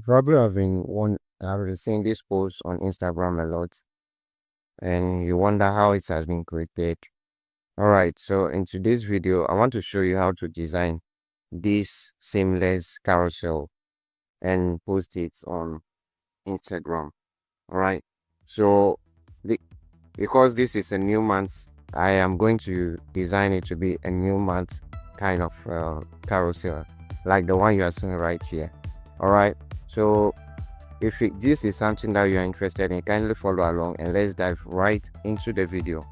Probably I've been seeing this post on Instagram a lot, and you wonder how it has been created. All right, so in today's video, I want to show you how to design this seamless carousel and post it on Instagram. All right, so the, because this is a new month, I am going to design it to be a new month kind of carousel, like the one you are seeing right here. All right, so if this is something that you are interested in, kindly follow along and let's dive right into the video.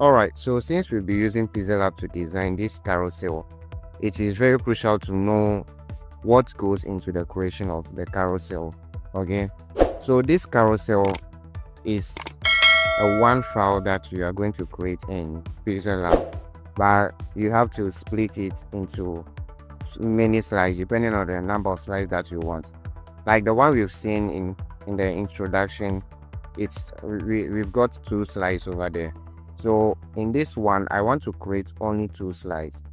Alright, so since we'll be using Pixellab to design this carousel, it is very crucial to know what goes into the creation of the carousel. Okay, so this carousel is a one file that you are going to create in Pixellab, but you have to split it into many slides depending on the number of slides that you want. Like the one we've seen in the introduction, we've got 2 slides over there. So in this one, I want to create only 2 slides.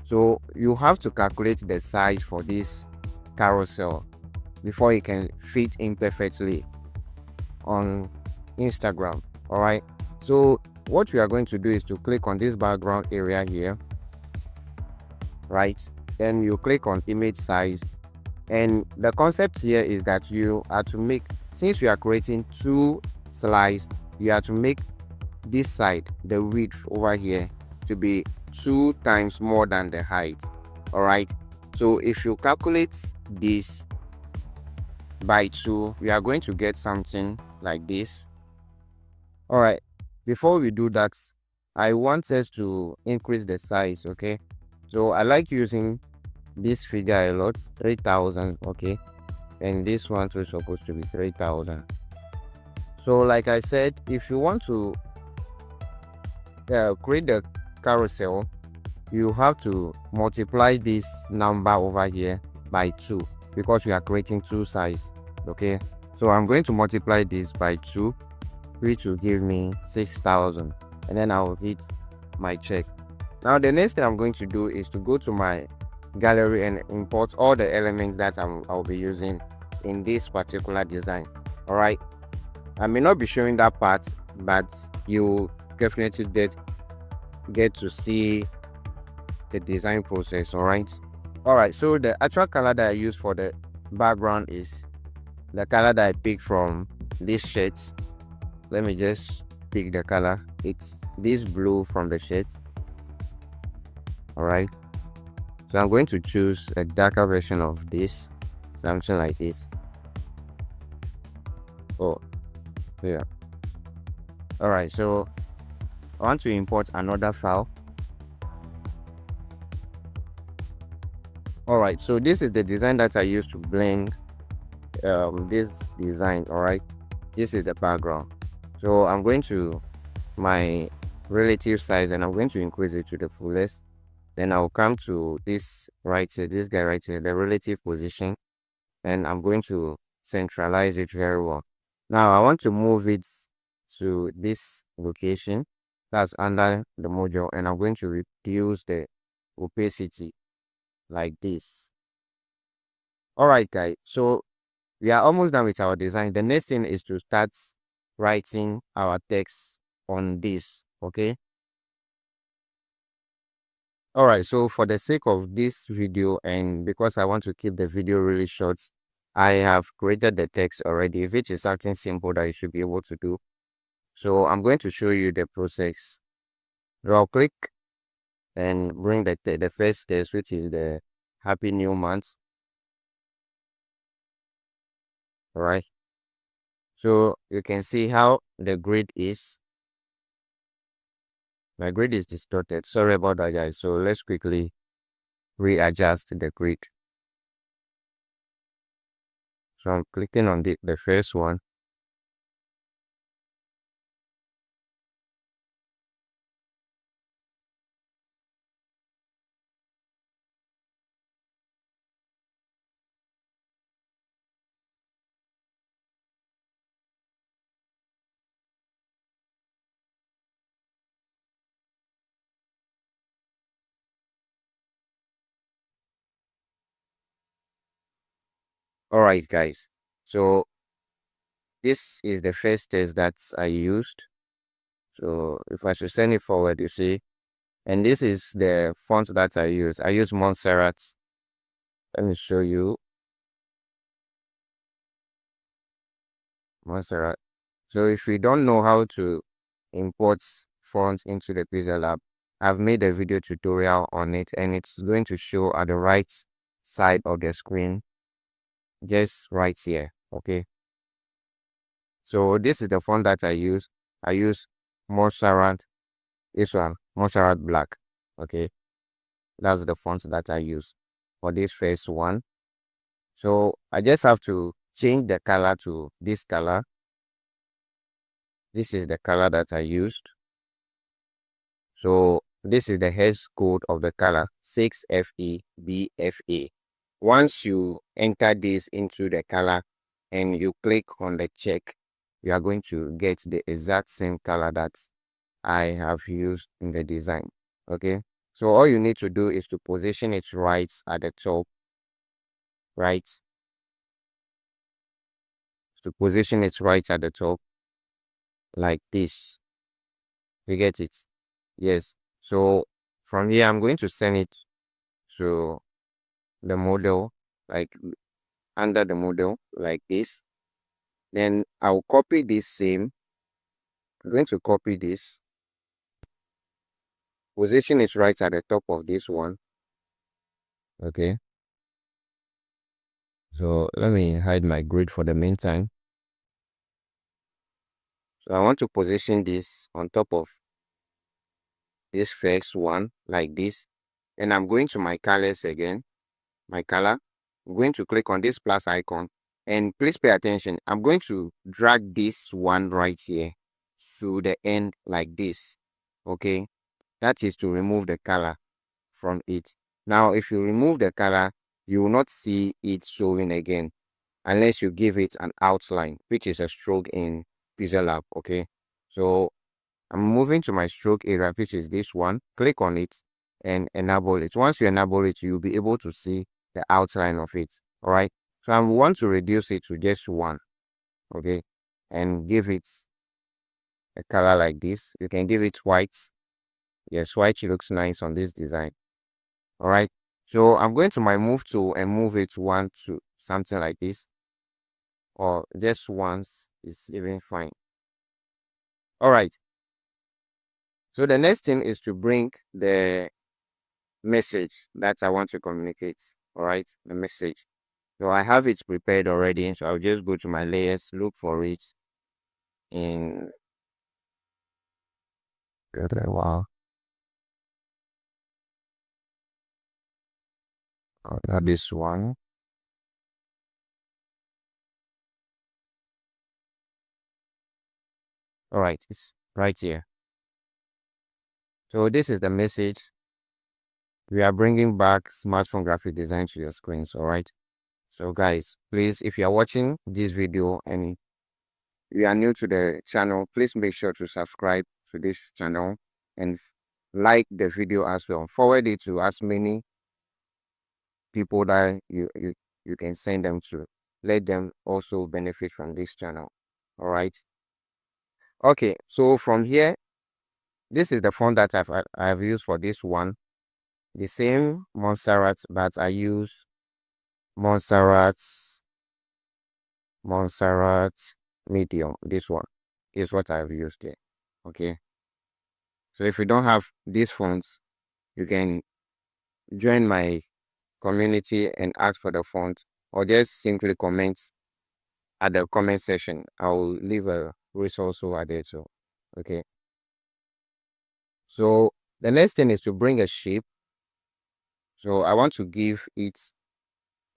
So you have to calculate the size for this carousel before it can fit in perfectly on Instagram. All right, so what we are going to do is to click on this background area here, right? Then you click on image size. And the concept here is that you are to make, since we are creating 2 slides, you are to make this side, the width over here, to be 2 times more than the height. All right, so if you calculate this by 2, we are going to get something like this. All right, before we do that, I want us to increase the size. Okay, so I like using this figure a lot, 3000. Okay, and this one too is supposed to be 3000. So like I said, if you want to create the carousel, you have to multiply this number over here by 2 because we are creating 2 sides. Okay, so I'm going to multiply this by 2, which will give me 6000, and then I'll hit my check. Now the next thing I'm going to do is to go to my gallery and import all the elements that I'll be using in this particular design. All right, I may not be showing that part, but you definitely get to see the design process. All right, so the actual color that I use for the background is the color that I picked from these shades. Let me just pick the color. It's this blue from the shades. All right, so I'm going to choose a darker version of this, something like this. Oh yeah. All right, so I want to import another file. All right, so this is the design that I used to blend this design. All right, this is the background. So I'm going to my relative size and I'm going to increase it to the fullest. Then I'll come to this right here, this guy right here, the relative position, and I'm going to centralize it very well. Now I want to move it to this location that's under the module, and I'm going to reduce the opacity like this. All right, guys, so we are almost done with our design. The next thing is to start writing our text on this. Okay, all right, so for the sake of this video and because I want to keep the video really short, I have created the text already, which is something simple that you should be able to do. So I'm going to show you the process. I'll click and bring the first text, which is the happy new month. All right, so you can see how the grid is. My grid is distorted, sorry about that, guys. So let's quickly readjust the grid. So I'm clicking on the first one. All right, guys. So this is the first test that I used. So if I should send it forward, you see, and this is the font that I use. I use Montserrat. Let me show you Montserrat. So if you don't know how to import fonts into the Pixellab, I've made a video tutorial on it, and it's going to show at the right side of the screen, just right here. Okay. So this is the font that I use. I use Montserrat, this one, Montserrat Black. Okay. That's the font that I use for this first one. So I just have to change the color to this color. This is the color that I used. So this is the hash code of the color 6FEBFA. Once you enter this into the color and you click on the check, you are going to get the exact same color that I have used in the design. Okay. So all you need to do is to position it right at the top, right? To position it right at the top like this. You get it? Yes. So from here, I'm going to send it to the model, like under the model, like this. Then I'll copy this same. I'm going to copy this. Position is right at the top of this one. Okay. So let me hide my grid for the meantime. So I want to position this on top of this first one like this. And I'm going to my colors again. My color. I'm going to click on this plus icon. And please pay attention. I'm going to drag this one right here to the end like this. Okay. That is to remove the color from it. Now, if you remove the color, you will not see it showing again unless you give it an outline, which is a stroke in Pixellab. Okay. So I'm moving to my stroke area, which is this one. Click on it and enable it. Once you enable it, you'll be able to see the outline of it. All right. So I want to reduce it to just one. Okay. And give it a color like this. You can give it white. Yes, white looks nice on this design. All right. So I'm going to my move tool and move it one to something like this. Or just once is even fine. All right. So the next thing is to bring the message that I want to communicate. All right, the message. So I have it prepared already. So I'll just go to my layers, look for it in wow. Not this one. All right, it's right here. So this is the message. We are bringing back smartphone graphic design to your screens. All right. So guys, please, if you are watching this video and you are new to the channel, please make sure to subscribe to this channel and like the video as well. Forward it to as many people that you can send them to. Let them also benefit from this channel. All right. Okay. So from here, this is the font that I've used for this one. The same Montserrat, but I use Montserrat medium. This one is what I've used here. Okay. So if you don't have these fonts, you can join my community and ask for the font, or just simply comment at the comment section. I'll leave a resource over there too. Okay. So the next thing is to bring a shape. So I want to give it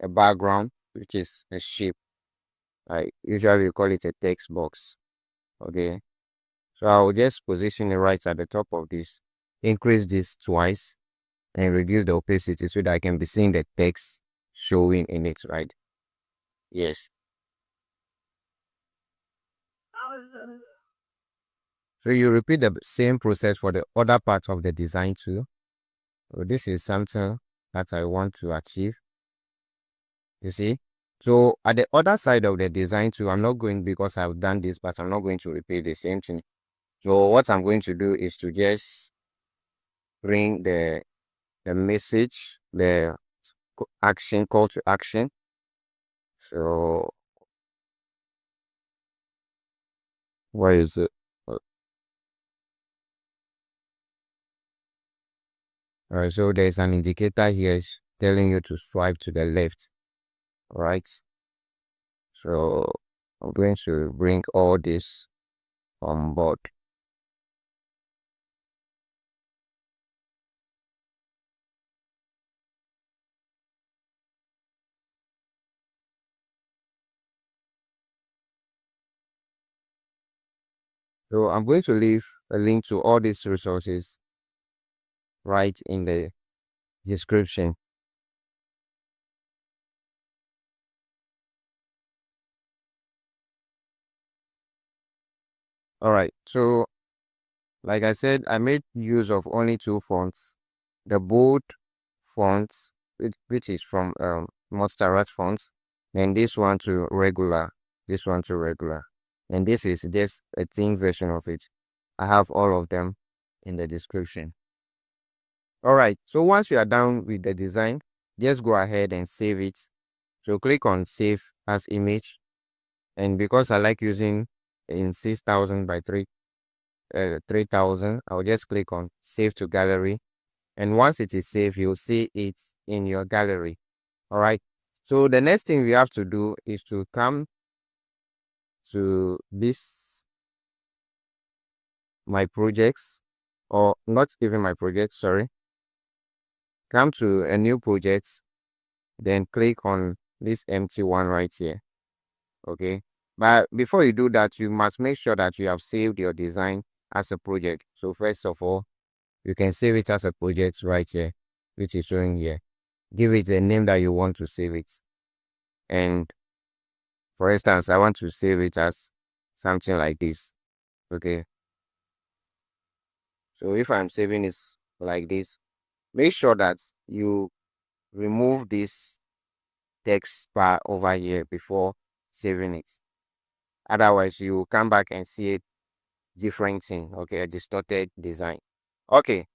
a background, which is a shape. I usually call it a text box. Okay. So I'll just position it right at the top of this. Increase this twice and reduce the opacity so that I can be seeing the text showing in it, right? Yes. So you repeat the same process for the other part of the design too. So this is something that I want to achieve. You see, So at the other side of the design too, I'm not going, because I've done this, but I'm not going to repeat the same thing. So what I'm going to do is to just bring the message, the action, call to action. So where is it? All right, so there's an indicator here telling you to swipe to the left, right? So I'm going to bring all this on board. So I'm going to leave a link to all these resources right in the description. All right, so like I said, I made use of only two fonts. The bold font, which is from Monster fonts, and this one to regular, this one to regular. And this is just a thin version of it. I have all of them in the description. All right, so once you are done with the design, just go ahead and save it. So click on save as image. And because I like using in 6000 by 3000, I'll just click on save to gallery. And once it is saved, you'll see it in your gallery. All right. So the next thing we have to do is to come to this, my projects, or not even my project, sorry. Come to a new project, then click on this empty one right here. Okay. But before you do that, you must make sure that you have saved your design as a project. So first of all, you can save it as a project right here, which is showing here. Give it a name that you want to save it. And for instance, I want to save it as something like this. Okay. So if I'm saving it like this, make sure that you remove this text bar over here before saving it. Otherwise, you will come back and see it different thing. Okay, a distorted design. Okay.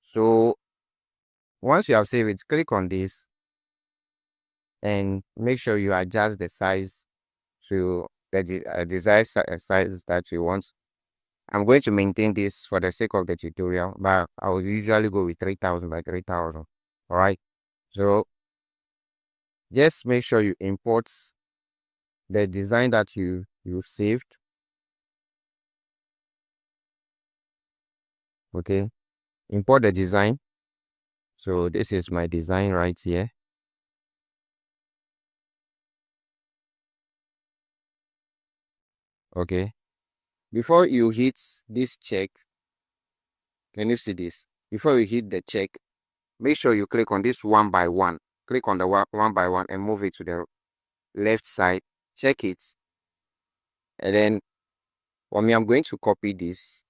So once you have saved it, click on this and make sure you adjust the size to the desired size that you want. I'm going to maintain this for the sake of the tutorial, but I will usually go with 3000 by 3000. All right. So just make sure you import the design that you saved. Okay. Import the design. So this is my design right here. Okay. Before you hit this check, can you see this? Before you hit the check, make sure you click on this one by one. Click on the one by one and move it to the left side. Check it. And then for me, I'm going to copy this,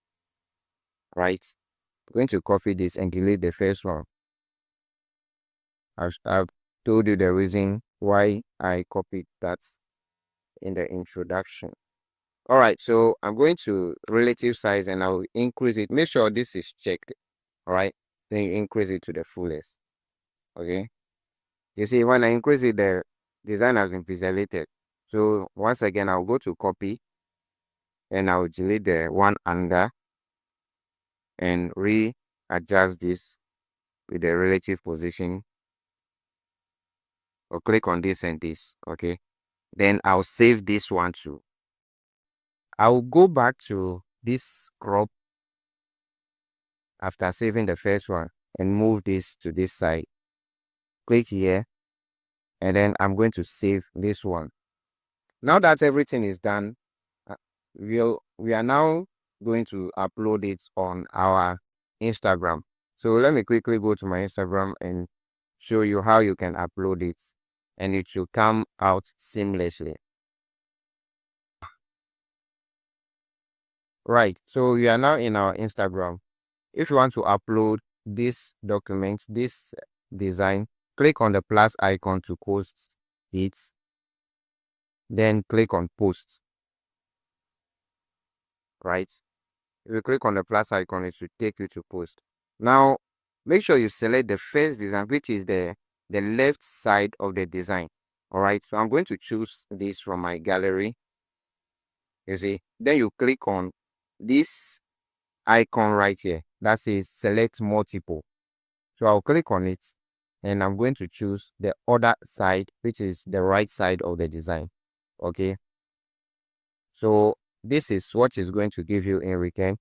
right? I'm going to copy this and delete the first one. I've told you the reason why I copied that in the introduction. All right, so I'm going to relative size and I'll increase it. Make sure this is checked. All right, then you increase it to the fullest. Okay, you see, when I increase it, the design has been pixelated. So once again, I'll go to copy and I'll delete the one under and readjust this with the relative position, or click on this and this. Okay, then I'll save this one too. I'll go back to this crop after saving the first one and move this to this side. Click here and then I'm going to save this one. Now that everything is done, uh, we are now going to upload it on our Instagram. So let me quickly go to my Instagram and show you how you can upload it, and it should come out seamlessly. Right, so we are now in our Instagram. If you want to upload this document, this design, click on the plus icon to post it. then click on post, right? If you click on the plus icon, it should take you to post. Now, make sure you select the first design, which is the left side of the design. All right, so I'm going to choose this from my gallery. You see, then you click on this icon right here that says select multiple. So I'll click on it and I'm going to choose the other side, which is the right side of the design. Okay, so this is what is going to give you in return.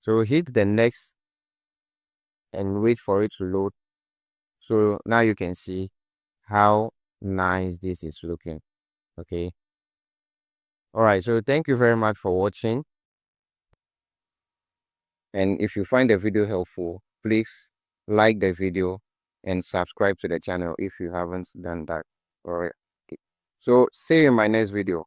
So hit the next and wait for it to load. So now you can see how nice this is looking. Okay, all right, so thank you very much for watching, and if you find the video helpful, please like the video and subscribe to the channel if you haven't done that. All right, so see you in my next video.